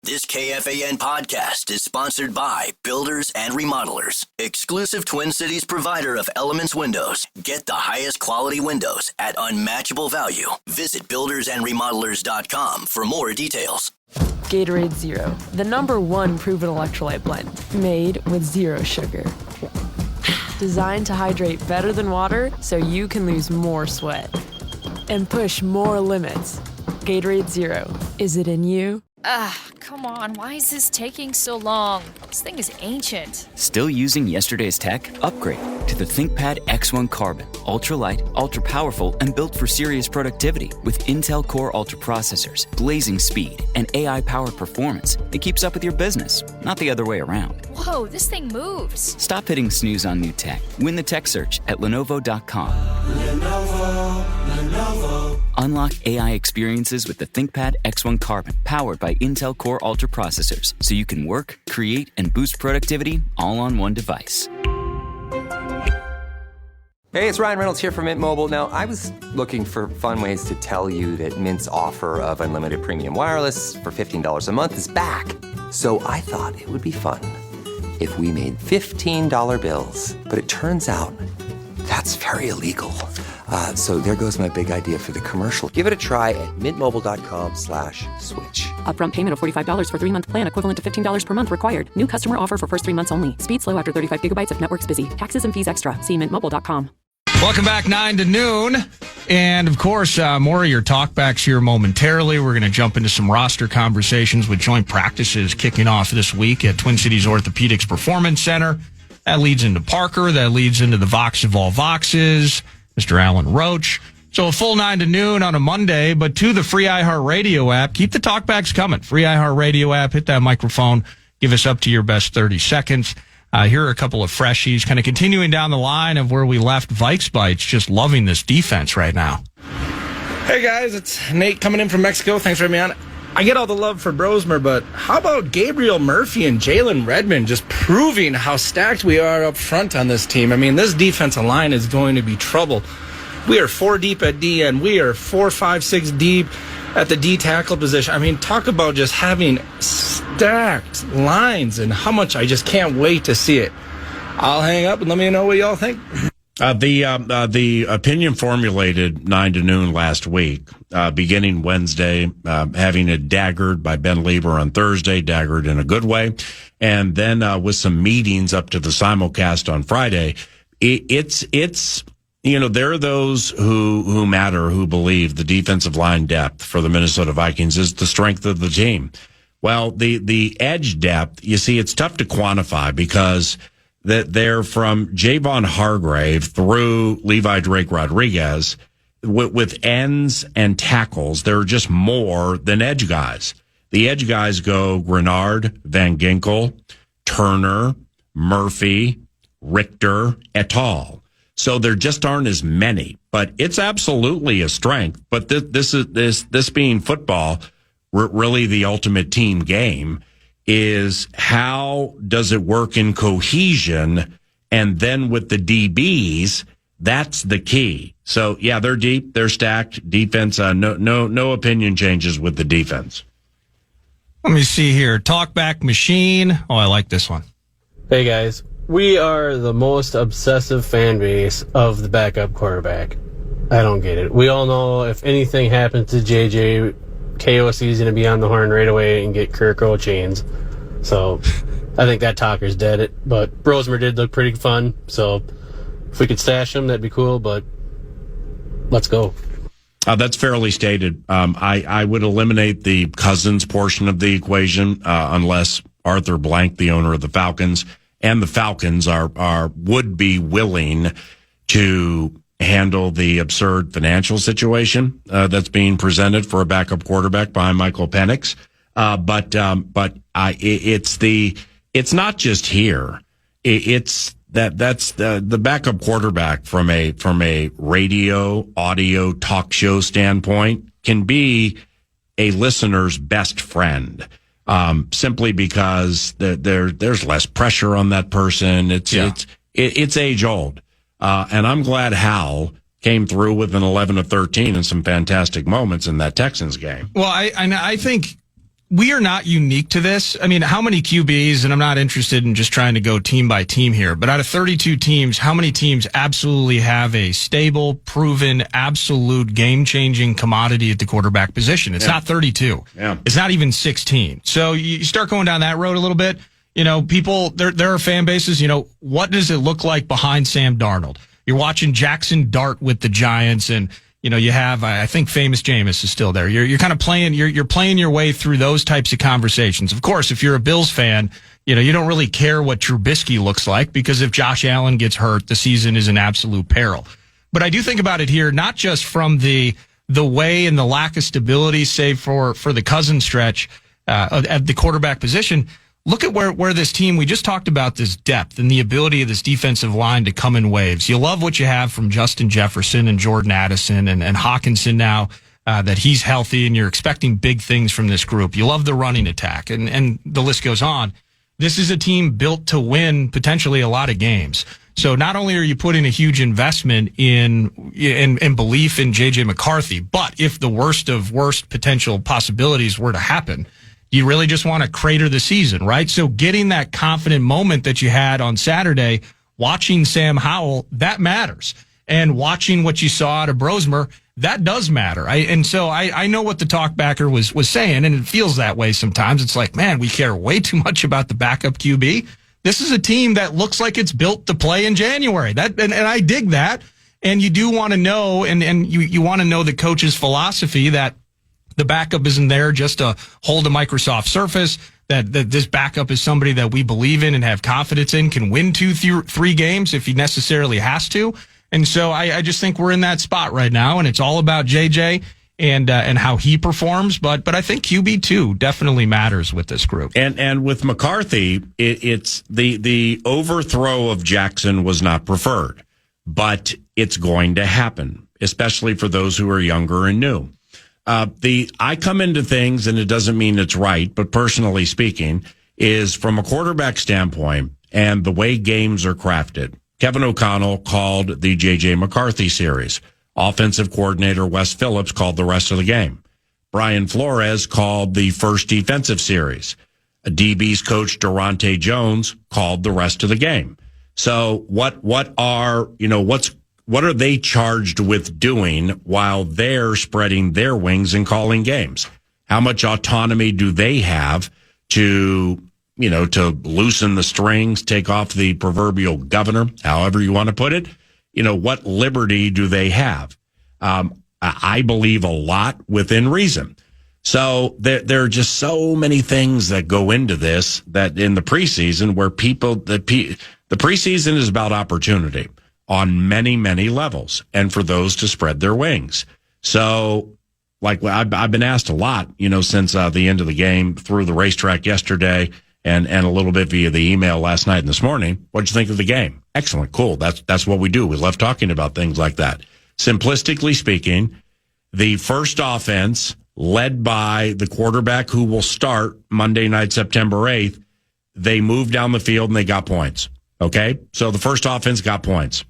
This KFAN podcast is sponsored by Builders and Remodelers, exclusive Twin Cities provider of Elements Windows. Get the highest quality windows at unmatchable value. Visit buildersandremodelers.com for more details. Gatorade Zero, the #1 proven electrolyte blend, made with zero sugar. Designed to hydrate better than water so you can lose more sweat and push more limits. Gatorade Zero, is it in you? Come on, why is this taking so long? This thing is ancient. Still using yesterday's tech? Upgrade to the ThinkPad X1 Carbon. Ultra-light, ultra-powerful, and built for serious productivity. With Intel Core Ultra processors, blazing speed, and AI-powered performance, it keeps up with your business, not the other way around. Whoa, this thing moves. Stop hitting snooze on new tech. Win the tech search at Lenovo.com. Lenovo. Unlock AI experiences with the ThinkPad X1 Carbon, powered by Intel Core Ultra processors, so you can work, create, and boost productivity all on one device. Hey, it's Ryan Reynolds here from Mint Mobile. Now, I was looking for fun ways to tell you that Mint's offer of unlimited premium wireless for $15 a month is back. So I thought it would be fun if we made $15 bills. But it turns out that's very illegal. So there goes my big idea for the commercial. Give it a try at mintmobile.com/switch. Upfront payment of $45 for 3-month plan, equivalent to $15 per month required. New customer offer for first 3 months only. Speed slow after 35 gigabytes if network's busy. Taxes and fees extra. See mintmobile.com. Welcome back, 9 to noon. And, of course, more of your talkbacks here momentarily. We're going to jump into some roster conversations with joint practices kicking off this week at Twin Cities Orthopedics Performance Center. That leads into Parker. That leads into the Vox of all Voxes, Mr. Alan Roach. So a full 9 to noon on a Monday, but to the free iHeartRadio app. Keep the talkbacks coming. Free iHeartRadio app. Hit that microphone. Give us up to your best 30 seconds. Here are a couple of freshies, kind of continuing down the line of where we left Vikes Bites. Just loving this defense right now. Hey guys, it's Nate coming in from Mexico. Thanks for having me on. I get all the love for Brosmer, but how about Gabriel Murphy and Jalen Redmond just proving how stacked we are up front on this team? I mean, this defensive line is going to be trouble. We are 4 deep at D, and we are 4, 5, 6 deep at the D tackle position. I mean, talk about just having stacked lines and how much I just can't wait to see it. I'll hang up and let me know what y'all think. The opinion formulated 9 to noon last week, beginning Wednesday, having it daggered by Ben Lieber on Thursday, daggered in a good way, and then with some meetings up to the simulcast on Friday. It's there are those who matter, who believe the defensive line depth for the Minnesota Vikings is the strength of the team. Well, the edge depth, you see, it's tough to quantify because that they're from Javon Hargrave through Levi Drake Rodriguez with ends and tackles. There are just more than edge guys. The edge guys go Grenard, Van Ginkel, Turner, Murphy, Richter, et al. So there just aren't as many, but it's absolutely a strength. But this being football, really the ultimate team game, is how does it work in cohesion? And then with the DBs, that's the key. So yeah, they're deep, they're stacked. Defense, no opinion changes with the defense. Let me see here. Talkback machine. Oh, I like this one. Hey guys, we are the most obsessive fan base of the backup quarterback. I don't get it. We all know if anything happens to JJ, KOC is going to be on the horn right away and get Kirk chains. So I think that talker's dead. But Brosmer did look pretty fun. So if we could stash him, that'd be cool. But let's go. That's fairly stated. I would eliminate the Cousins portion of the equation unless Arthur Blank, the owner of the Falcons, and the Falcons would be willing to handle the absurd financial situation that's being presented for a backup quarterback behind Michael Penix. It's not just here. It's that's the backup quarterback from a radio, audio, talk show standpoint can be a listener's best friend. Simply because there's less pressure on that person. It's age old. And I'm glad Hal came through with an 11 of 13 and some fantastic moments in that Texans game. Well, I think we are not unique to this. I mean, how many QBs, and I'm not interested in just trying to go team by team here, but out of 32 teams, how many teams absolutely have a stable, proven, absolute game-changing commodity at the quarterback position? It's not 32. Yeah. It's not even 16. So you start going down that road a little bit. People, there are fan bases, what does it look like behind Sam Darnold? You're watching Jackson Dart with the Giants, and you have, I think, Famous Jameis is still there. You're kind of playing, you're playing your way through those types of conversations. Of course, if you're a Bills fan, you don't really care what Trubisky looks like, because if Josh Allen gets hurt, the season is an absolute peril. But I do think about it here, not just from the way and the lack of stability, save for the Cousins stretch at the quarterback position. Look at where this team, we just talked about this depth and the ability of this defensive line to come in waves. You love what you have from Justin Jefferson and Jordan Addison and Hawkinson now that he's healthy, and you're expecting big things from this group. You love the running attack, and the list goes on. This is a team built to win potentially a lot of games. So not only are you putting a huge investment in belief in J.J. McCarthy, but if the worst of worst potential possibilities were to happen, you really just want to crater the season, right? So getting that confident moment that you had on Saturday, watching Sam Howell, that matters. And watching what you saw out of Brosmer, that does matter. I know what the talkbacker was saying, and it feels that way sometimes. It's like, man, we care way too much about the backup QB. This is a team that looks like it's built to play in January. And I dig that. And you do want to know, and you want to know the coach's philosophy that the backup isn't there just to hold a Microsoft Surface, that this backup is somebody that we believe in and have confidence in, can win 2-3 games if he necessarily has to. And so I just think we're in that spot right now, and it's all about JJ and how he performs. But I think QB2 definitely matters with this group. And with McCarthy, it's the overthrow of Jackson was not preferred, but it's going to happen, especially for those who are younger and new. I come into things, and it doesn't mean it's right, but personally speaking, is from a quarterback standpoint and the way games are crafted. Kevin O'Connell called the J.J. McCarthy series. Offensive coordinator Wes Phillips called the rest of the game. Brian Flores called the first defensive series. DB's coach Durante Jones called the rest of the game. So what are they charged with doing while they're spreading their wings and calling games? How much autonomy do they have to loosen the strings, take off the proverbial governor, however you want to put it? What liberty do they have? I believe a lot within reason. So there are just so many things that go into this, that in the preseason where the preseason is about opportunity on many, many levels, and for those to spread their wings. So, like, I've been asked a lot, since the end of the game, through the racetrack yesterday, and a little bit via the email last night and this morning. What'd you think of the game? Excellent, cool. That's what we do. We love talking about things like that. Simplistically speaking, the first offense, led by the quarterback who will start Monday night, September 8th, they moved down the field and they got points. Okay? So the first offense got points.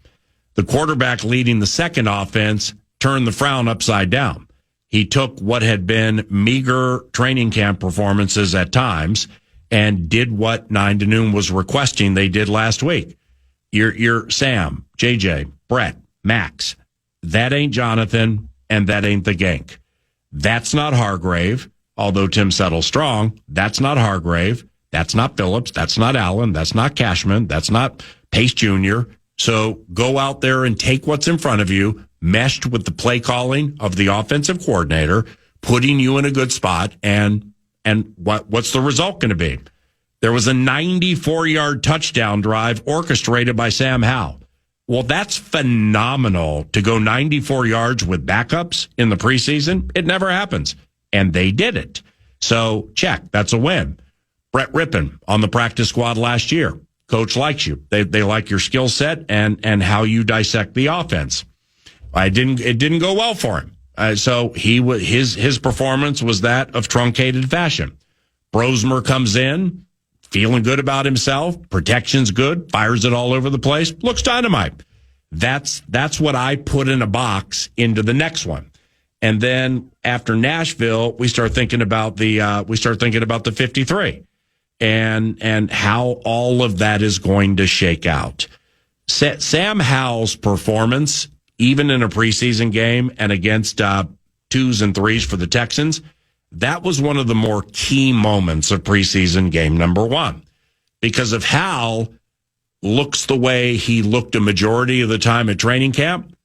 The quarterback leading the second offense turned the frown upside down. He took what had been meager training camp performances at times and did what 9 to Noon was requesting they did last week. You're Sam, JJ, Brett, Max. That ain't Jonathan, and that ain't the Gank. That's not Hargrave, although Tim Settle's strong. That's not Hargrave. That's not Phillips. That's not Allen. That's not Cashman. That's not Pace Jr. So go out there and take what's in front of you, meshed with the play calling of the offensive coordinator, putting you in a good spot, and what's the result going to be? There was a 94-yard touchdown drive orchestrated by Sam Howell. Well, that's phenomenal to go 94 yards with backups in the preseason. It never happens. And they did it. So, check. That's a win. Brett Rippon on the practice squad last year. Coach likes you. They like your skill set and how you dissect the offense. It didn't go well for him. So his performance was that of truncated fashion. Brosmer comes in, feeling good about himself, protection's good, fires it all over the place, looks dynamite. That's what I put in a box into the next one. And then after Nashville, we start thinking about the 53 and how all of that is going to shake out. Sam Howell's performance, even in a preseason game and against 2s and 3s for the Texans, that was one of the more key moments of preseason game number 1 because of Howell looks the way he looked a majority of the time at training camp.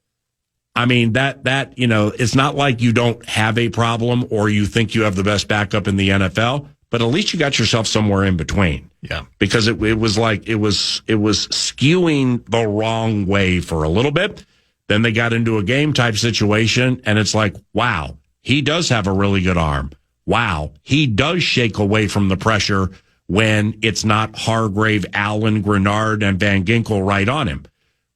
I mean, that it's not like you don't have a problem or you think you have the best backup in the NFL, but at least you got yourself somewhere in between. Yeah. Because it was like it was skewing the wrong way for a little bit. Then they got into a game type situation and it's like, wow, he does have a really good arm. Wow, he does shake away from the pressure when it's not Hargrave, Allen, Grenard, and Van Ginkel right on him.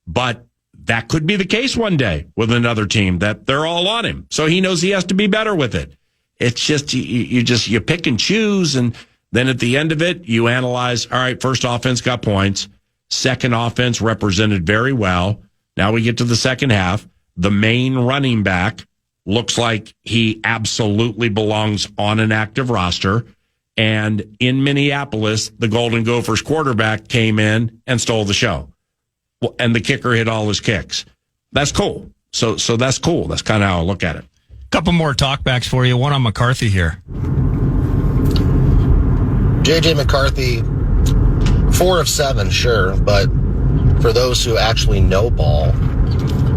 But that could be the case one day with another team that they're all on him. So he knows he has to be better with it. It's just, you pick and choose. And then at the end of it, you analyze, all right, first offense got points. Second offense represented very well. Now we get to the second half. The main running back looks like he absolutely belongs on an active roster. And in Minneapolis, the Golden Gophers quarterback came in and stole the show. And the kicker hit all his kicks. That's cool. So that's cool. That's kind of how I look at it. Couple more talkbacks for you. One on McCarthy here. J.J. McCarthy, 4 of 7, sure. But for those who actually know ball,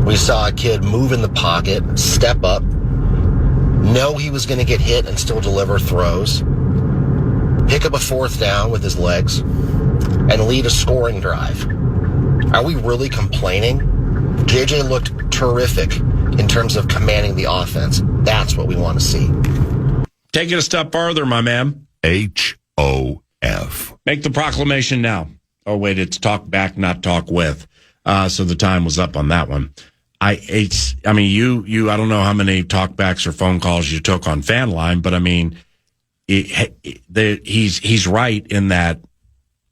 we saw a kid move in the pocket, step up, know he was going to get hit and still deliver throws, pick up a 4th down with his legs, and lead a scoring drive. Are we really complaining? JJ looked terrific in terms of commanding the offense. That's what we want to see. Take it a step farther, my man. HOF. Make the proclamation now. Oh, wait, it's talk back, not talk with. So the time was up on that one. I don't know how many talkbacks or phone calls you took on Fan Line, but I mean, he's right in that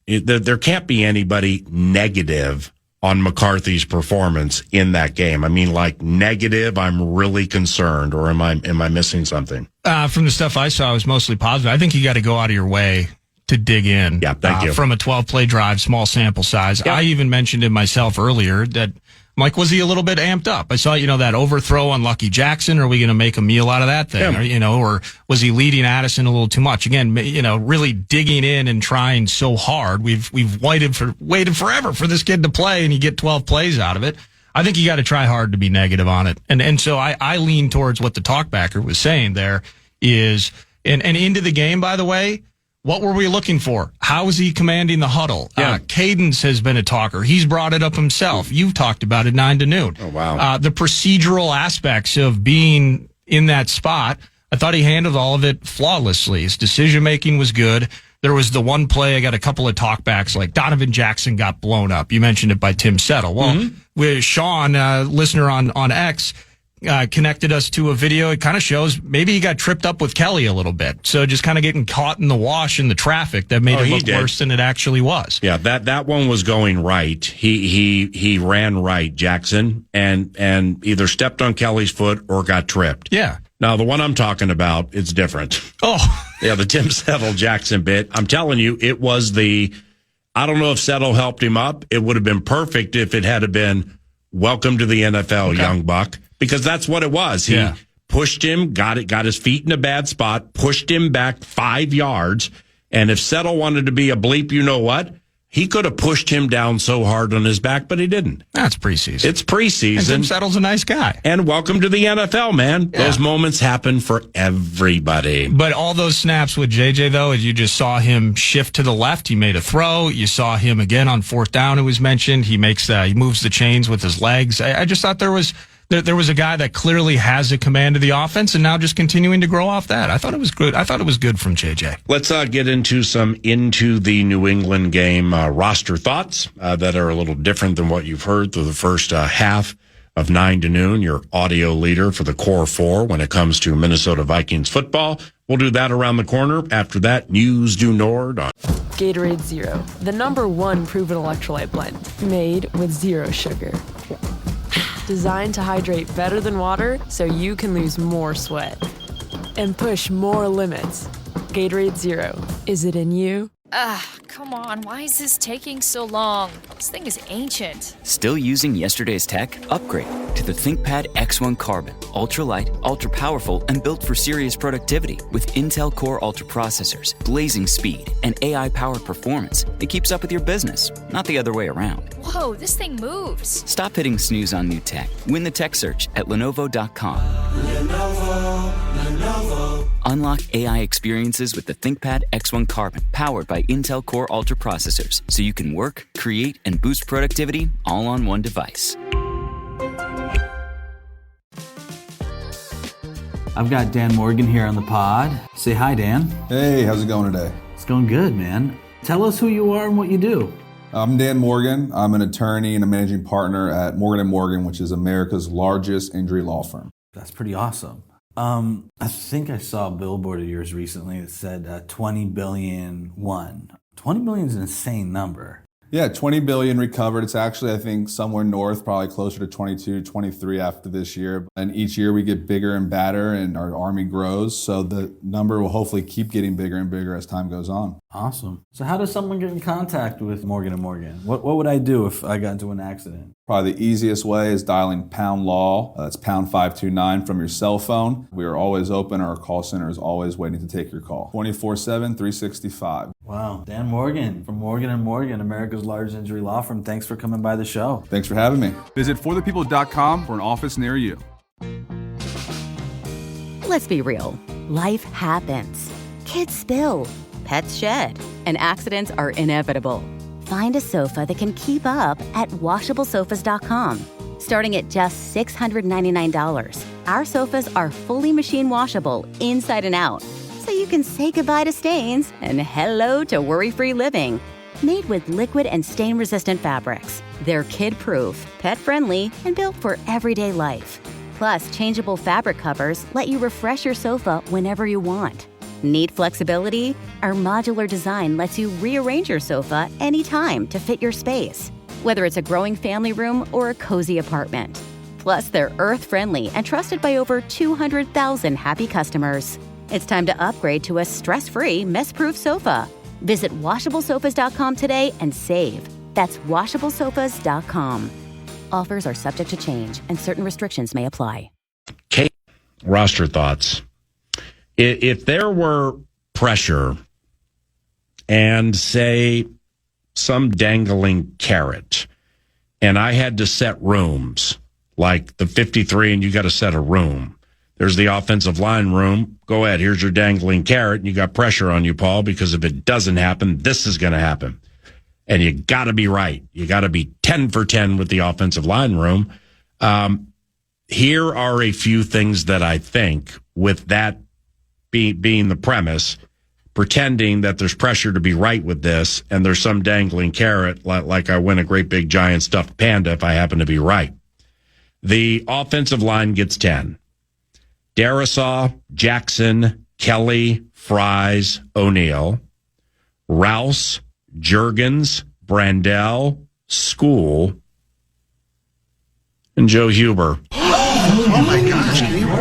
there can't be anybody negative on McCarthy's performance in that game. I mean, like negative, I'm really concerned, or am I missing something? From the stuff I saw, it was mostly positive. I think you got to go out of your way to dig in. Yeah, thank you. From a 12-play drive, small sample size. Yeah. I even mentioned it myself earlier that I'm like, was he a little bit amped up? I saw, that overthrow on Lucky Jackson. Are we going to make a meal out of that thing? Yeah. Or was he leading Addison a little too much? Again, really digging in and trying so hard. We've waited forever for this kid to play, and you get 12 plays out of it. I think you got to try hard to be negative on it. And so I lean towards what the talkbacker was saying there is, and into the game, by the way, what were we looking for? How is he commanding the huddle? Yeah. Cadence has been a talker. He's brought it up himself. You've talked about it 9 to noon. Oh, wow. The procedural aspects of being in that spot, I thought he handled all of it flawlessly. His decision-making was good. There was the one play, I got a couple of talkbacks, like Donovan Jackson got blown up. You mentioned it by Tim Settle. Well, with Sean, listener on X, connected us to a video. It kind of shows maybe he got tripped up with Kelly a little bit. So just kind of getting caught in the wash in the traffic that made it look worse than it actually was. Yeah, that one was going right. He ran right, Jackson, and either stepped on Kelly's foot or got tripped. Yeah. Now, the one I'm talking about, it's different. Oh. Yeah, the Tim Settle Jackson bit. I'm telling you, it was I don't know if Settle helped him up. It would have been perfect if it had been, welcome to the NFL, young buck. Because that's what it was. He pushed him, got his feet in a bad spot, pushed him back 5 yards. And if Settle wanted to be a bleep, you know what? He could have pushed him down so hard on his back, but he didn't. That's preseason. It's preseason. And Tim Settle's a nice guy. And welcome to the NFL, man. Yeah. Those moments happen for everybody. But all those snaps with JJ, though, as you just saw him shift to the left, he made a throw. You saw him again on 4th down, it was mentioned. He moves the chains with his legs. I just thought there was a guy that clearly has a command of the offense and now just continuing to grow off that. I thought it was good. I thought it was good from JJ. Let's get into the New England game roster thoughts that are a little different than what you've heard through the first half of 9 to noon, your audio leader for the Core 4 when it comes to Minnesota Vikings football. We'll do that around the corner. After that, News du Nord on Gatorade Zero, the #1 proven electrolyte blend, made with zero sugar. Designed to hydrate better than water so you can lose more sweat. And push more limits. Gatorade Zero. Is it in you? Come on, why is this taking so long? This thing is ancient. Still using yesterday's tech? Upgrade to the ThinkPad X1 Carbon. Ultra-light, ultra-powerful, and built for serious productivity with Intel Core Ultra processors, blazing speed, and AI-powered performance that keeps up with your business, not the other way around. Whoa, this thing moves. Stop hitting snooze on new tech. Win the tech search at Lenovo.com. Lenovo. Unlock AI experiences with the ThinkPad X1 Carbon, powered by Intel Core Ultra processors, so you can work, create, and boost productivity all on one device. I've got Dan Morgan here on the pod. Say hi, Dan. Hey, how's it going today? It's going good, man. Tell us who you are and what you do. I'm Dan Morgan. I'm an attorney and a managing partner at Morgan & Morgan, which is America's largest injury law firm. That's pretty awesome. I think I saw a billboard of yours recently that said 20 billion won. 20 billion is an insane number. Yeah, 20 billion recovered. It's actually, I think, somewhere north, probably closer to 22, 23 after this year. And each year we get bigger and badder and our army grows. So the number will hopefully keep getting bigger and bigger as time goes on. Awesome. So how does someone get in contact with Morgan & Morgan? What would I do if I got into an accident? Probably the easiest way is dialing pound law. That's pound 529 from your cell phone. We are always open. Our call center is always waiting to take your call. 24/7, 365. Wow. Dan Morgan from Morgan & Morgan, America's largest injury law firm. Thanks for coming by the show. Thanks for having me. Visit forthepeople.com for an office near you. Let's be real. Life happens. Kids spill. Pets shed. And accidents are inevitable. Find a sofa that can keep up at washablesofas.com. Starting at just $699, our sofas are fully machine washable inside and out, so you can say goodbye to stains and hello to worry-free living. Made with liquid and stain-resistant fabrics, they're kid-proof, pet-friendly, and built for everyday life. Plus, changeable fabric covers let you refresh your sofa whenever you want. Need flexibility? Our modular design lets you rearrange your sofa anytime to fit your space, whether it's a growing family room or a cozy apartment. Plus, they're earth-friendly and trusted by over 200,000 happy customers. It's time to upgrade to a stress-free, mess-proof sofa. Visit washablesofas.com today and save. That's washablesofas.com. Offers are subject to change and certain restrictions may apply. Kate, roster thoughts. If there were pressure and, say, some dangling carrot, and I had to set rooms, like the 53 and you got to set a room. There's the offensive line room. Go ahead. Here's your dangling carrot. And you got pressure on you, Paul, because if it doesn't happen, this is going to happen. And you got to be right. You got to be 10 for 10 with the offensive line room. Here are a few things that I think, with that being the premise, pretending that there's pressure to be right with this, and there's some dangling carrot, like I win a great big giant stuffed panda if I happen to be right. The offensive line gets 10. Darisaw, Jackson, Kelly, Fries, O'Neal, Rouse, Juergens, Brandell, School, and Joe Huber. Oh my gosh, Huber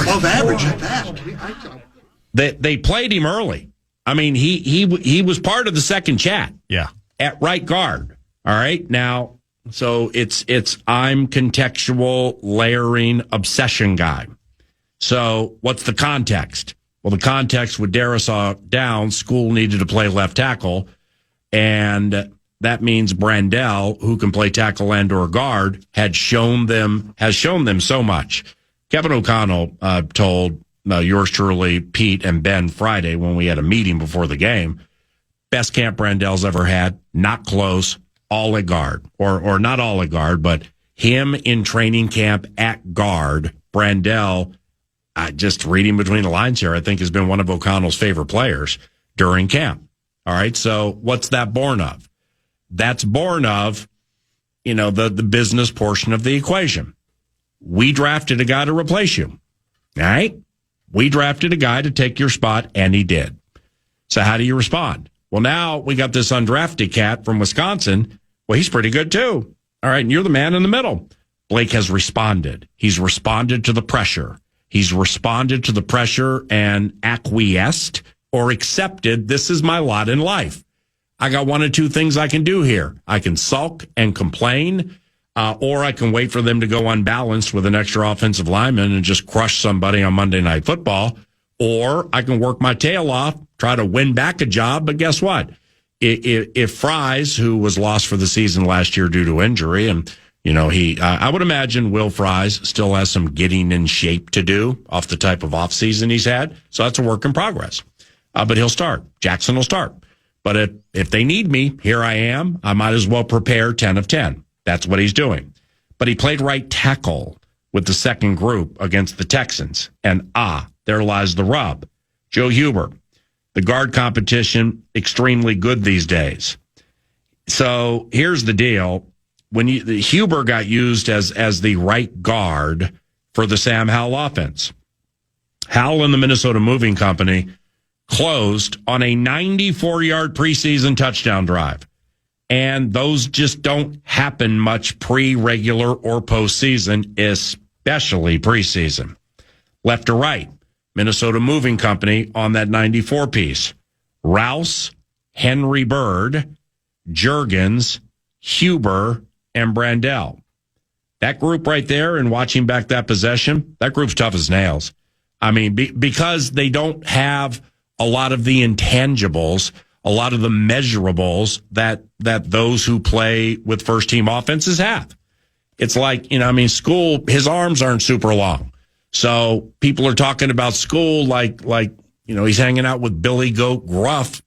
above average at that. They played him early. I mean, he was part of the second chat. Yeah. At right guard. All right. Now, so it's I'm contextual layering obsession guy. So what's the context? Well, the context with Darisaw down, School needed to play left tackle, and that means Brandell, who can play tackle and or guard, has shown them so much. Kevin O'Connell told yours truly, Pete and Ben Friday when we had a meeting before the game, best camp Brandell's ever had, not close, all at guard, or not all at guard, but him in training camp at guard, Brandell, just reading between the lines here, I think has been one of O'Connell's favorite players during camp. All right, so what's that born of? That's born of, the business portion of the equation. We drafted a guy to replace you. All right? We drafted a guy to take your spot, and he did. So how do you respond? Well, now we got this undrafted cat from Wisconsin. Well, he's pretty good, too. All right, and you're the man in the middle. Blake has responded. He's responded to the pressure. He's responded to the pressure and acquiesced or accepted, this is my lot in life. I got one of two things I can do here. I can sulk and complain, or I can wait for them to go unbalanced with an extra offensive lineman and just crush somebody on Monday Night Football, or I can work my tail off, try to win back a job. But guess what? If Fries, who was lost for the season last year due to injury, and I would imagine Will Fries still has some getting in shape to do off the type of offseason he's had. So that's a work in progress. But he'll start. Jackson will start. But if they need me, here I am. I might as well prepare 10 of 10. That's what he's doing. But he played right tackle with the second group against the Texans. And there lies the rub. Joe Huber, the guard competition, extremely good these days. So here's the deal. When Huber got used as the right guard for the Sam Howell offense, Howell and the Minnesota Moving Company closed on a 94-yard preseason touchdown drive. And those just don't happen much pre-regular or postseason, especially preseason. Left to right, Minnesota Moving Company on that 94 piece. Rouse, Henry Bird, Juergens, Huber, and Brandell. That group right there, and watching back that possession, that group's tough as nails. I mean, because they don't have a lot of the intangibles, a lot of the measurables that those who play with first-team offenses have. It's like, School, his arms aren't super long. So people are talking about School like he's hanging out with Billy Goat Gruff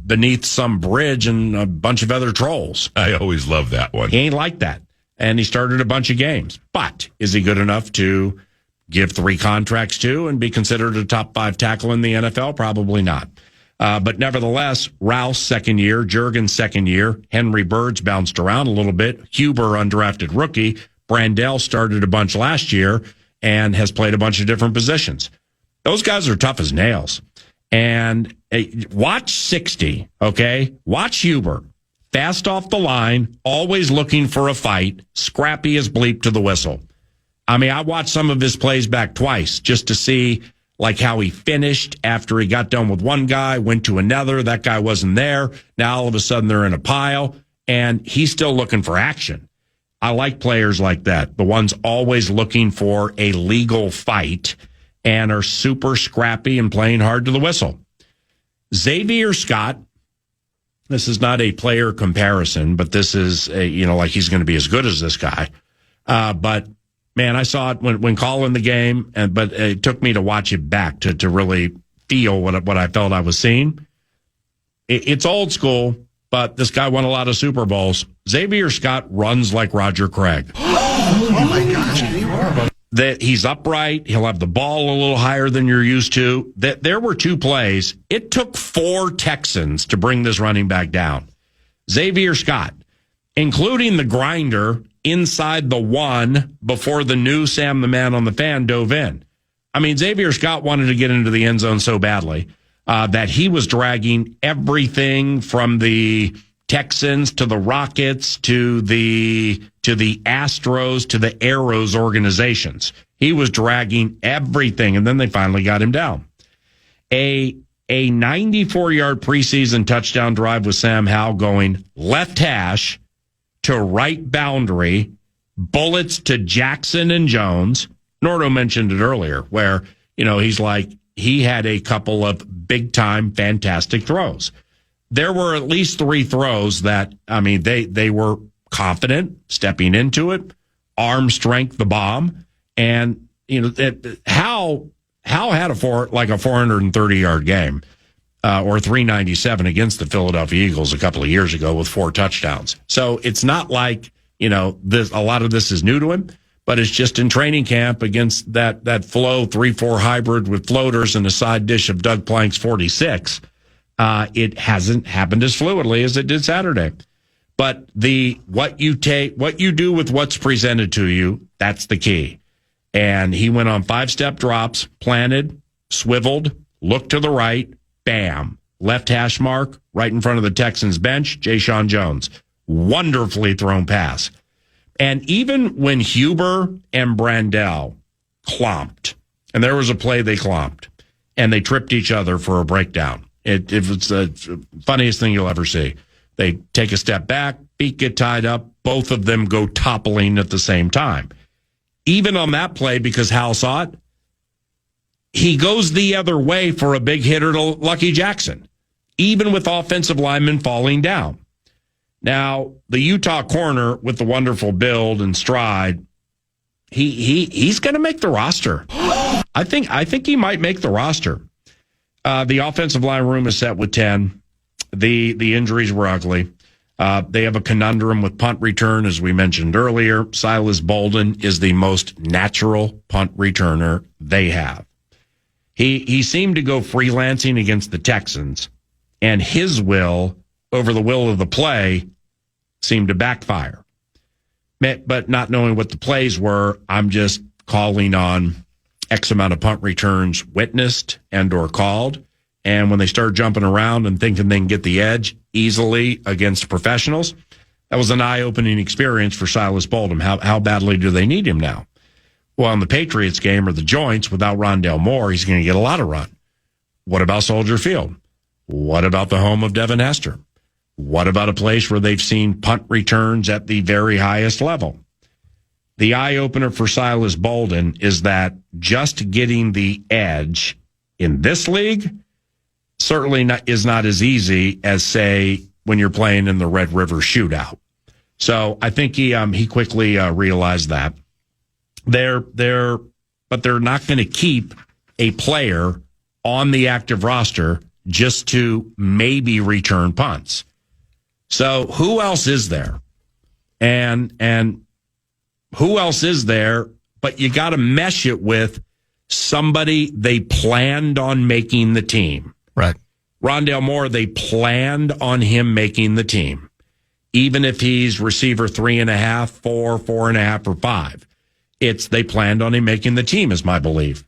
beneath some bridge and a bunch of other trolls. I always love that one. He ain't like that. And he started a bunch of games. But is he good enough to give 3 contracts to and be considered a top 5 tackle in the NFL? Probably not. But nevertheless, Rouse, second year, Juergens, second year, Henry Bird's bounced around a little bit, Huber, undrafted rookie, Brandell started a bunch last year and has played a bunch of different positions. Those guys are tough as nails. And watch 60, okay? Watch Huber. Fast off the line, always looking for a fight, scrappy as bleep to the whistle. I mean, I watched some of his plays back twice just to see how he finished after he got done with one guy, went to another. That guy wasn't there. Now all of a sudden they're in a pile, and he's still looking for action. I like players like that, the ones always looking for a legal fight and are super scrappy and playing hard to the whistle. Xavier Scott, this is not a player comparison, but this is he's going to be as good as this guy. But man, I saw it when calling the game, but it took me to watch it back to really feel what I felt I was seeing. It's old school, but this guy won a lot of Super Bowls. Xavier Scott runs like Roger Craig. Oh my gosh, can you remember? That he's upright. He'll have the ball a little higher than you're used to. That there were 2 plays. It took 4 Texans to bring this running back down. Xavier Scott, including the grinder inside the 1 before the new Sam the Man on the Fan dove in. I mean, Xavier Scott wanted to get into the end zone so badly that he was dragging everything from the Texans to the Rockets to the Astros to the Arrows organizations. He was dragging everything, and then they finally got him down. A 94-yard preseason touchdown drive with Sam Howell going left hash to right boundary, bullets to Jackson and Jones. Nordo mentioned it earlier, where he had a couple of big-time fantastic throws. There were at least 3 throws that, they were confident stepping into it, arm strength, the bomb. And, Howell had a 430-yard game, or 397 against the Philadelphia Eagles a couple of years ago with 4 touchdowns. So it's not like, a lot of this is new to him, but it's just in training camp against that flow 3-4 hybrid with floaters and a side dish of Doug Plank's 46. It hasn't happened as fluidly as it did Saturday. But what you do with what's presented to you, that's the key. And he went on 5-step drops, planted, swiveled, looked to the right, bam, left hash mark, right in front of the Texans bench, Jay Sean Jones. Wonderfully thrown pass. And even when Huber and Brandell clomped, and there was a play they clomped, and they tripped each other for a breakdown. It's the funniest thing you'll ever see. They take a step back, feet get tied up, both of them go toppling at the same time. Even on that play, because Hal saw it, he goes the other way for a big hitter to Lucky Jackson, even with offensive linemen falling down. Now, the Utah corner with the wonderful build and stride, he's going to make the roster. I think he might make the roster. The offensive line room is set with 10. The injuries were ugly. They have a conundrum with punt return, as we mentioned earlier. Silas Bolden is the most natural punt returner they have. He seemed to go freelancing against the Texans, and his will over the will of the play seemed to backfire. But not knowing what the plays were, I'm just calling on X amount of punt returns witnessed and or called. And when they start jumping around and thinking they can get the edge easily against professionals, that was an eye-opening experience for Silas Bolden. How badly do they need him now? Well, in the Patriots game or the Joints, without Rondale Moore, he's going to get a lot of run. What about Soldier Field? What about the home of Devin Hester? What about a place where they've seen punt returns at the very highest level? The eye-opener for Silas Bolden is that just getting the edge in this league certainly is not as easy as, say, when you're playing in the Red River Shootout. So I think he quickly realized that. But they're not going to keep a player on the active roster just to maybe return punts. So who else is there? And who else is there? But you got to mesh it with somebody they planned on making the team. Right. Rondale Moore, they planned on him making the team, even if he's receiver 3.5, 4, 4.5, or 5. They planned on him making the team, is my belief.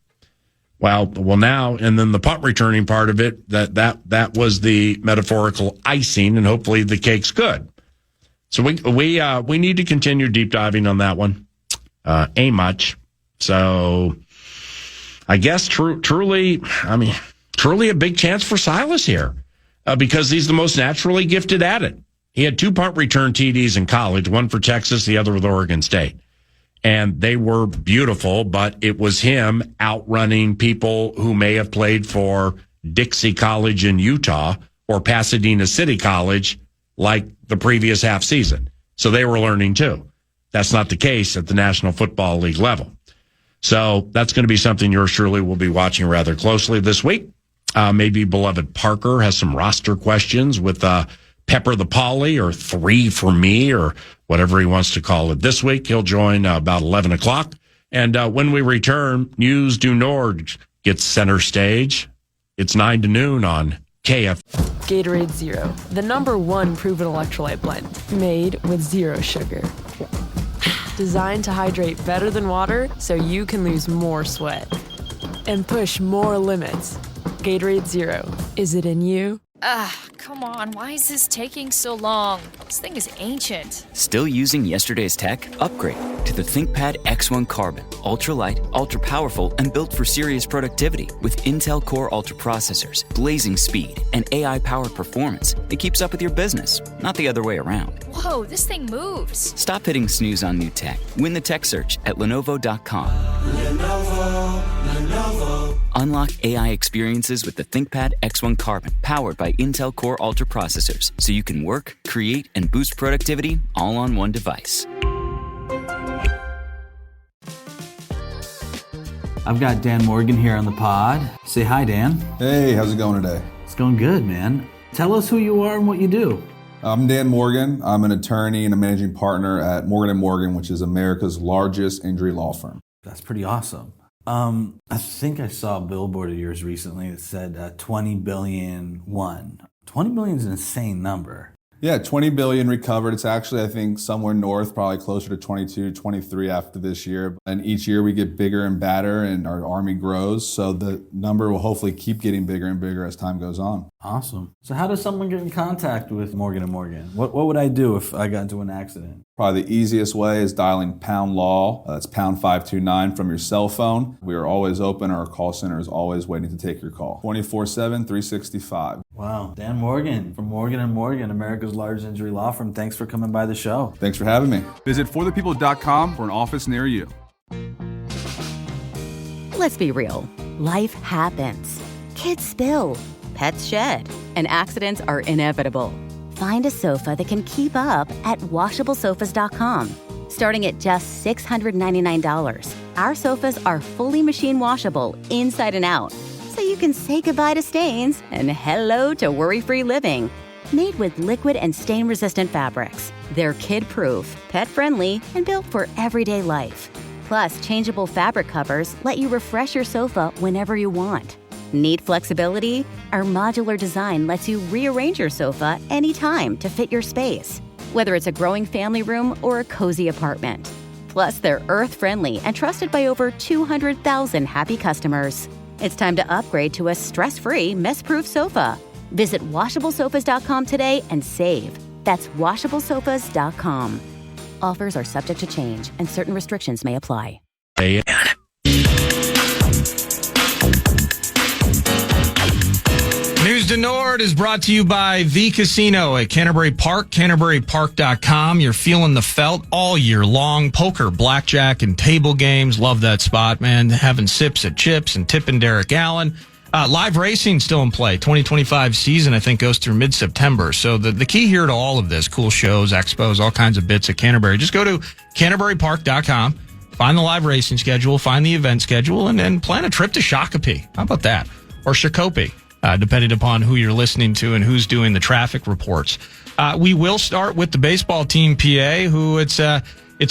Well, now, and then the punt returning part of it, that was the metaphorical icing, and hopefully the cake's good. So we need to continue deep diving on that one. Ain't much. So I guess truly a big chance for Silas here because he's the most naturally gifted at it. He had 2 punt return TDs in college, one for Texas, the other with Oregon State. And they were beautiful, but it was him outrunning people who may have played for Dixie College in Utah or Pasadena City College like the previous half season. So they were learning too. That's not the case at the National Football League level. So that's going to be something yours truly will be watching rather closely this week. Maybe beloved Parker has some roster questions with Pepper the Polly or 3 for me or whatever he wants to call it this week. He'll join about 11 o'clock. And when we return, News du Nord gets center stage. It's 9 to noon on KF. Gatorade Zero, the #1 proven electrolyte blend, made with 0 sugar. Designed to hydrate better than water so you can lose more sweat and push more limits. Gatorade Zero, is it in you? Come on, why is this taking so long? This thing is ancient. Still using yesterday's tech? Upgrade to the ThinkPad X1 Carbon. Ultra-light, ultra-powerful, and built for serious productivity. With Intel Core Ultra processors, blazing speed, and AI-powered performance that keeps up with your business, not the other way around. Whoa, this thing moves. Stop hitting snooze on new tech. Win the tech search at Lenovo.com. Lenovo. Unlock AI experiences with the ThinkPad X1 Carbon, powered by Intel Core Ultra processors, so you can work, create, and boost productivity all on one device. I've got Dan Morgan here on the pod. Say hi, Dan. Hey, how's it going today? It's going good, man. Tell us who you are and what you do. I'm Dan Morgan. I'm an attorney and a managing partner at Morgan & Morgan, which is America's largest injury law firm. That's pretty awesome. I think I saw a billboard of yours recently that said 20 billion won. 20 billion is an insane number. Yeah, 20 billion recovered. It's actually, I think, somewhere north, probably closer to 22, 23 after this year. And each year we get bigger and badder and our Army grows. So the number will hopefully keep getting bigger and bigger as time goes on. Awesome. So how does someone get in contact with Morgan & Morgan? What would I do if I got into an accident? Probably the easiest way is dialing pound law. That's pound 529 from your cell phone. We are always open. Our call center is always waiting to take your call. 24/7, 365. Wow. Dan Morgan from Morgan & Morgan, America's largest injury law firm. Thanks for coming by the show. Thanks for having me. Visit forthepeople.com for an office near you. Let's be real. Life happens. Kids spill. Pets shed. And accidents are inevitable. Find a sofa that can keep up at washablesofas.com. Starting at just $699, our sofas are fully machine washable inside and out, so you can say goodbye to stains and hello to worry-free living. Made with liquid and stain-resistant fabrics, they're kid-proof, pet-friendly, and built for everyday life. Plus, changeable fabric covers let you refresh your sofa whenever you want. Need flexibility? Our modular design lets you rearrange your sofa anytime to fit your space, whether it's a growing family room or a cozy apartment. Plus, they're earth-friendly and trusted by over 200,000 happy customers. It's time to upgrade to a stress-free, mess-proof sofa. Visit washablesofas.com today and save. That's washablesofas.com. Offers are subject to change and certain restrictions may apply. News to Nord is brought to you by The Casino at Canterbury Park, CanterburyPark.com. You're feeling the felt all year long. Poker, blackjack, and table games. Love that spot, man. Having sips at Chips and tipping Derek Allen. Live racing still in play. 2025 season, I think, goes through mid-September. So the key here to all of this, cool shows, expos, all kinds of bits at Canterbury, just go to CanterburyPark.com, find the live racing schedule, find the event schedule, and then plan a trip to Shakopee. How about that? Or Shakopee. Depending upon who you're listening to and who's doing the traffic reports. We will start with the baseball team, PA, who it's a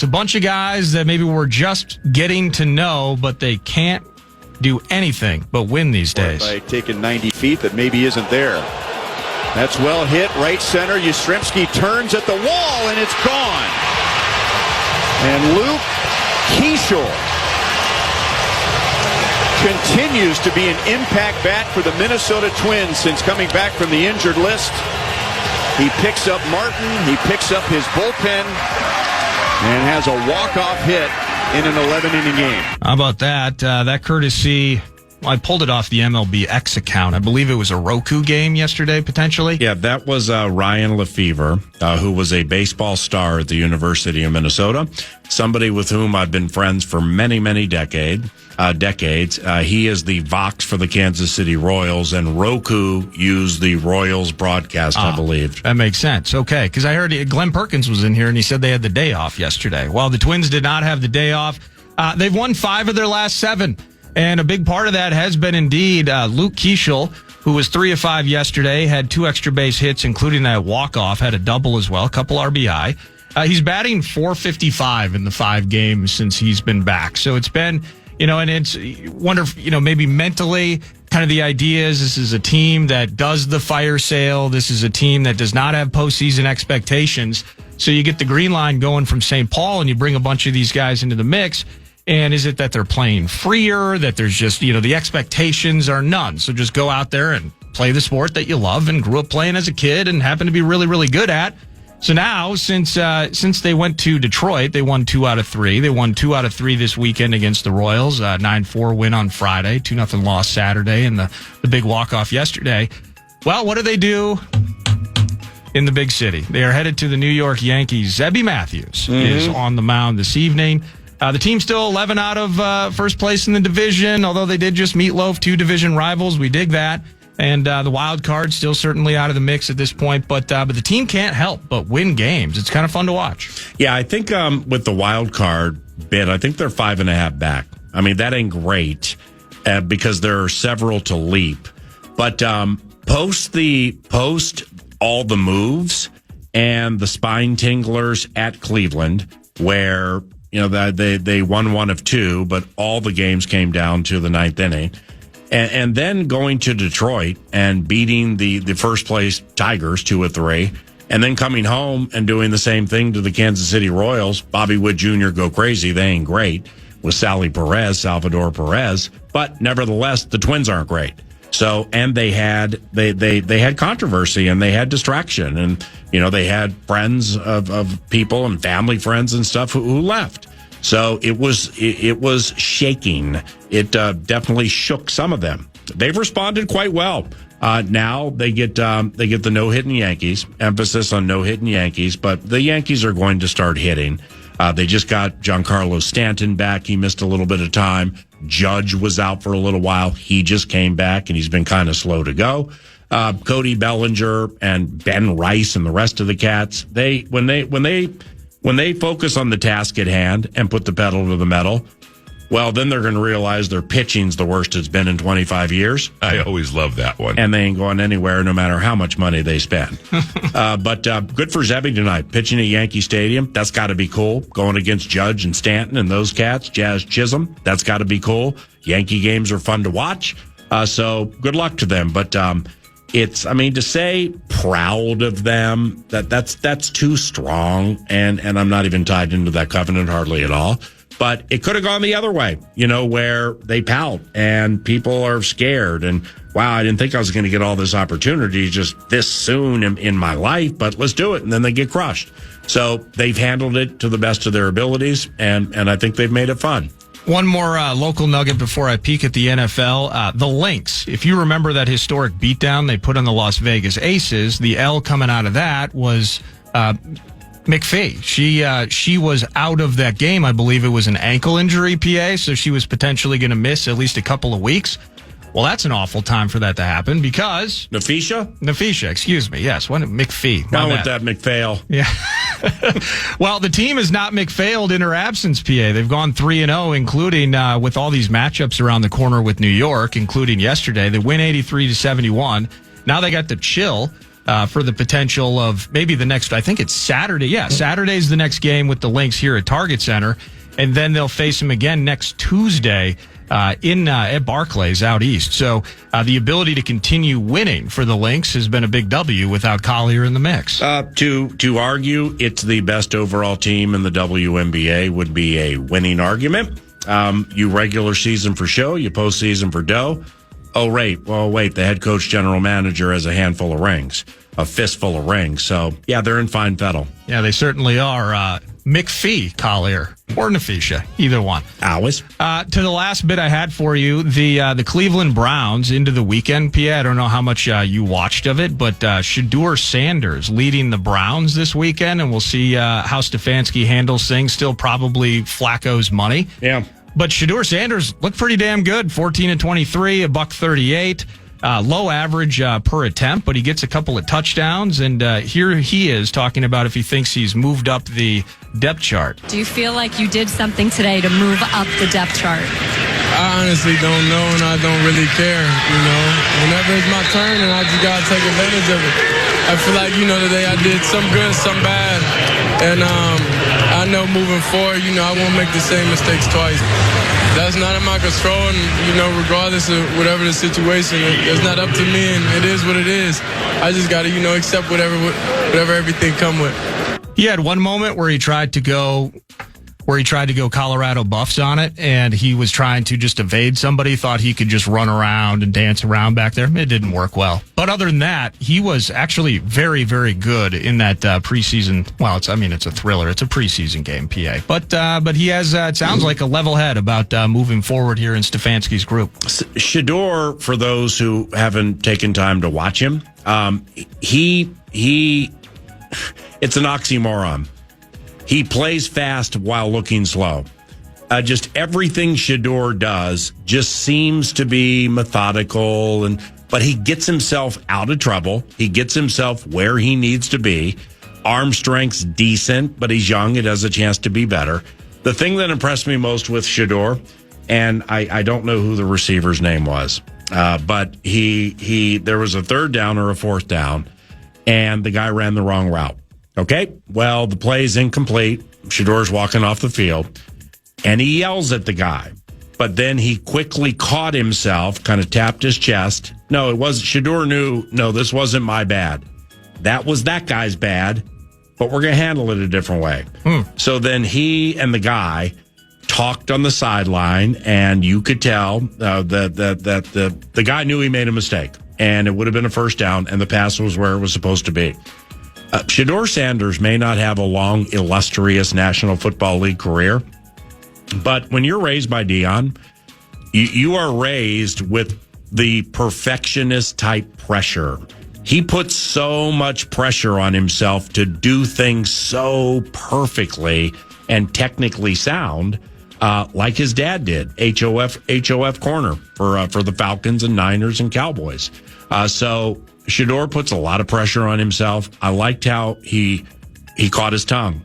bunch of guys that maybe we're just getting to know, but they can't do anything but win these days. By taking 90 feet that maybe isn't there. That's well hit, right center. Yastrzemski turns at the wall, and it's gone. And Luke Keishore continues to be an impact bat for the Minnesota Twins since coming back from the injured list. He picks up Martin, he picks up his bullpen, and has a walk-off hit in an 11-inning game. How about that? That courtesy, well, I pulled it off the MLB X account. I believe it was a Roku game yesterday, potentially. Yeah, that was Ryan Lefevre, who was a baseball star at the University of Minnesota, somebody with whom I've been friends for many, many decades. He is the Vox for the Kansas City Royals, and Roku used the Royals broadcast, I believe. That makes sense. Okay, because I heard Glenn Perkins was in here, and he said they had the day off yesterday. Well, the Twins did not have the day off. They've won 5 of their last 7, and a big part of that has been indeed Luke Keishore, who was 3 of 5 yesterday, had 2 extra base hits, including that walk-off, had a double as well, a couple RBI. He's batting .455 in the 5 games since he's been back. So it's been... and it's wonderful, maybe mentally, kind of the idea is this is a team that does the fire sale. This is a team that does not have postseason expectations. So you get the green line going from St. Paul and you bring a bunch of these guys into the mix. And is it that they're playing freer, that there's just, the expectations are none. So just go out there and play the sport that you love and grew up playing as a kid and happen to be really, really good at. So now, since they went to Detroit, they won 2 out of 3. They won 2 out of 3 this weekend against the Royals. 9-4 win on Friday, 2-0 loss Saturday, and the big walk-off yesterday. Well, what do they do in the big city? They are headed to the New York Yankees. Zebby Matthews is on the mound this evening. The team's still 11 out of first place in the division, although they did just meatloaf 2 division rivals. We dig that. And the wild card still certainly out of the mix at this point, but the team can't help but win games. It's kind of fun to watch. Yeah, I think with the wild card bid, I think they're 5.5 back. I mean, that ain't great because there are several to leap. But post all the moves and the spine tinglers at Cleveland, where they won 1 of 2, but all the games came down to the 9th inning. And then going to Detroit and beating the first place Tigers 2 of 3, and then coming home and doing the same thing to the Kansas City Royals. Bobby Wood Jr. go crazy. They ain't great with Salvador Perez, but nevertheless, the Twins aren't great. So, and they had controversy and they had distraction, and they had friends of people and family friends and stuff who left. So it was shaking. It definitely shook some of them. They've responded quite well. Now they get the no-hitting Yankees, emphasis on no-hitting Yankees, but the Yankees are going to start hitting. They just got Giancarlo Stanton back. He missed a little bit of time. Judge was out for a little while. He just came back, and he's been kind of slow to go. Cody Bellinger and Ben Rice and the rest of the cats, when they focus on the task at hand and put the pedal to the metal, well, then they're going to realize their pitching's the worst it's been in 25 years. I always love that one. And they ain't going anywhere no matter how much money they spend. But good for Zebby tonight. Pitching at Yankee Stadium, that's got to be cool. Going against Judge and Stanton and those cats, Jazz Chisholm, that's got to be cool. Yankee games are fun to watch. So good luck to them. But to say proud of them, that's too strong. And I'm not even tied into that covenant hardly at all. But it could have gone the other way, where they pout and people are scared. And, wow, I didn't think I was going to get all this opportunity just this soon in my life, but let's do it. And then they get crushed. So they've handled it to the best of their abilities, and I think they've made it fun. One more local nugget before I peek at the NFL. The Lynx, if you remember that historic beatdown they put on the Las Vegas Aces, the L coming out of that was McPhee. She was out of that game. I believe it was an ankle injury, PA, so she was potentially going to miss at least a couple of weeks. Well, that's an awful time for that to happen because... Nafisha, excuse me. Yes, McPhee. Down with that McPhail. Yeah. Well, the team has not McPhailed in her absence, PA. They've gone 3-0, including with all these matchups around the corner with New York, including yesterday. They win 83-71. Now they got to chill for the potential of maybe the next, I think it's Saturday. Yeah, Saturday's the next game with the Lynx here at Target Center. And then they'll face them again next Tuesday at Barclays out east. So the ability to continue winning for the Lynx has been a big W without Collier in the mix. To argue it's the best overall team in the WNBA would be a winning argument. You regular season for show, you postseason for dough. Oh, wait, the head coach, general manager has a handful of rings, a fistful of rings. So, yeah, they're in fine fettle. Yeah, they certainly are. McPhee, Collier, or Nafisha, either one. Always. To the last bit I had for you, the Cleveland Browns into the weekend, Pia. I don't know how much you watched of it, but Shedeur Sanders leading the Browns this weekend, and we'll see how Stefanski handles things. Still probably Flacco's money. Yeah. But Shedeur Sanders looked pretty damn good. 14-23, $138. Low average per attempt, but he gets a couple of touchdowns. And here he is talking about if he thinks he's moved up the depth chart. Do you feel like you did something today to move up the depth chart? I honestly don't know, and I don't really care, Whenever it's my turn, and I just got to take advantage of it. I feel like, today I did some good, some bad. And I know moving forward, I won't make the same mistakes twice. That's not in my control, and, regardless of whatever the situation, it's not up to me, and it is what it is. I just got to, accept whatever everything come with. He had one moment where he tried to go Colorado Buffs on it, and he was trying to just evade somebody, thought he could just run around and dance around back there. It didn't work well. But other than that, he was actually very, very good in that preseason. Well, it's a thriller. It's a preseason game, PA. But he has, it sounds like, a level head about moving forward here in Stefanski's group. Shedeur, for those who haven't taken time to watch him, it's an oxymoron. He plays fast while looking slow. Just everything Shedeur does just seems to be methodical, but he gets himself out of trouble. He gets himself where he needs to be. Arm strength's decent, but he's young. It has a chance to be better. The thing that impressed me most with Shedeur, and I don't know who the receiver's name was, but there was a third down or a fourth down, and the guy ran the wrong route. Okay, well, the play's incomplete. Shedeur's walking off the field, and he yells at the guy. But then he quickly caught himself, kind of tapped his chest. No, it wasn't. Shedeur knew, no, this wasn't my bad. that was that guy's bad, but we're going to handle it a different way. So then he and the guy talked on the sideline, and you could tell that the guy knew he made a mistake, and it would have been a first down, and the pass was where it was supposed to be. Shedeur Sanders may not have a long, illustrious National Football League career, but when you're raised by Deion, you are raised with the perfectionist type pressure. He puts so much pressure on himself to do things so perfectly and technically sound, like his dad did, HOF corner for the Falcons and Niners and Cowboys. So Shedeur puts a lot of pressure on himself. I liked how he caught his tongue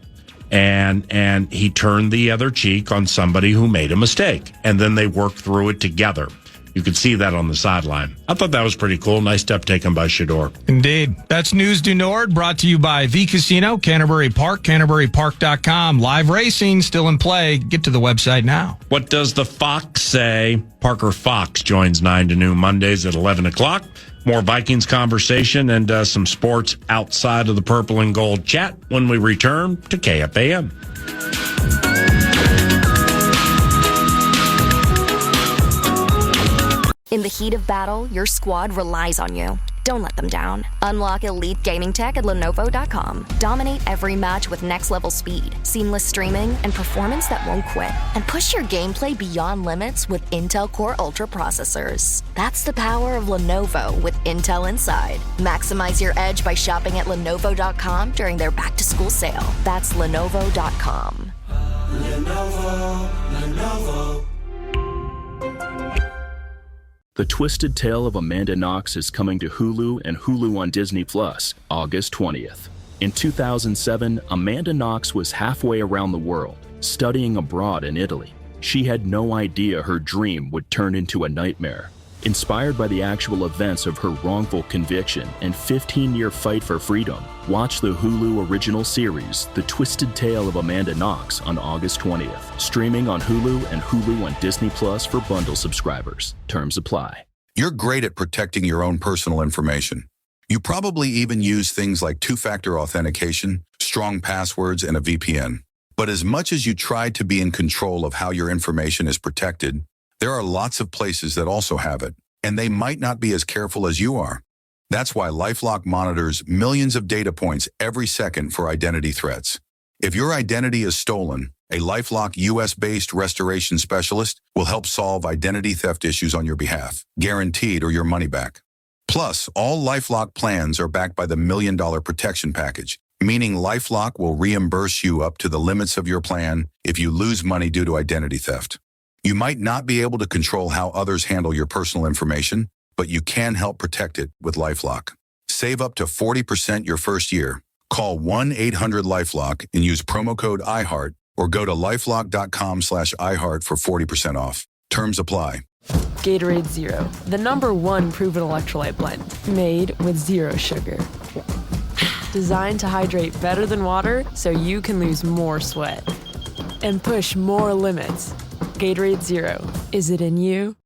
and he turned the other cheek on somebody who made a mistake, and then they worked through it together. You could see that on the sideline. I thought that was pretty cool. Nice step taken by Shedeur. Indeed. That's News du Nord, brought to you by V Casino, Canterbury Park, CanterburyPark.com. Live racing still in play. Get to the website now. What does the Fox say? Parker Fox joins 9 to noon Mondays at 11 o'clock. More Vikings conversation and some sports outside of the purple and gold chat when we return to KFAN. In the heat of battle, your squad relies on you. Don't let them down. Unlock elite gaming tech at Lenovo.com. Dominate every match with next-level speed, seamless streaming, and performance that won't quit. And push your gameplay beyond limits with Intel Core Ultra processors. That's the power of Lenovo with Intel Inside. Maximize your edge by shopping at Lenovo.com during their back-to-school sale. That's Lenovo.com. Lenovo. The Twisted Tale of Amanda Knox is coming to Hulu and Hulu on Disney Plus, August 20th. In 2007, Amanda Knox was halfway around the world, studying abroad in Italy. She had no idea her dream would turn into a nightmare. Inspired by the actual events of her wrongful conviction and 15-year fight for freedom, watch the Hulu original series, The Twisted Tale of Amanda Knox, on August 20th. Streaming on Hulu and Hulu on Disney Plus for bundle subscribers. Terms apply. You're great at protecting your own personal information. You probably even use things like two-factor authentication, strong passwords, and a VPN. But as much as you try to be in control of how your information is protected, there are lots of places that also have it, and they might not be as careful as you are. That's why LifeLock monitors millions of data points every second for identity threats. If your identity is stolen, a LifeLock US-based restoration specialist will help solve identity theft issues on your behalf, guaranteed or your money back. Plus, all LifeLock plans are backed by the $1 Million Protection Package, meaning LifeLock will reimburse you up to the limits of your plan if you lose money due to identity theft. You might not be able to control how others handle your personal information, but you can help protect it with LifeLock. Save up to 40% your first year. Call 1-800-LifeLock and use promo code IHEART, or go to lifelock.com/iHeart for 40% off. Terms apply. Gatorade Zero, the #1 proven electrolyte blend, made with zero sugar. Designed to hydrate better than water so you can lose more sweat and push more limits. Gatorade Zero. Is it in you?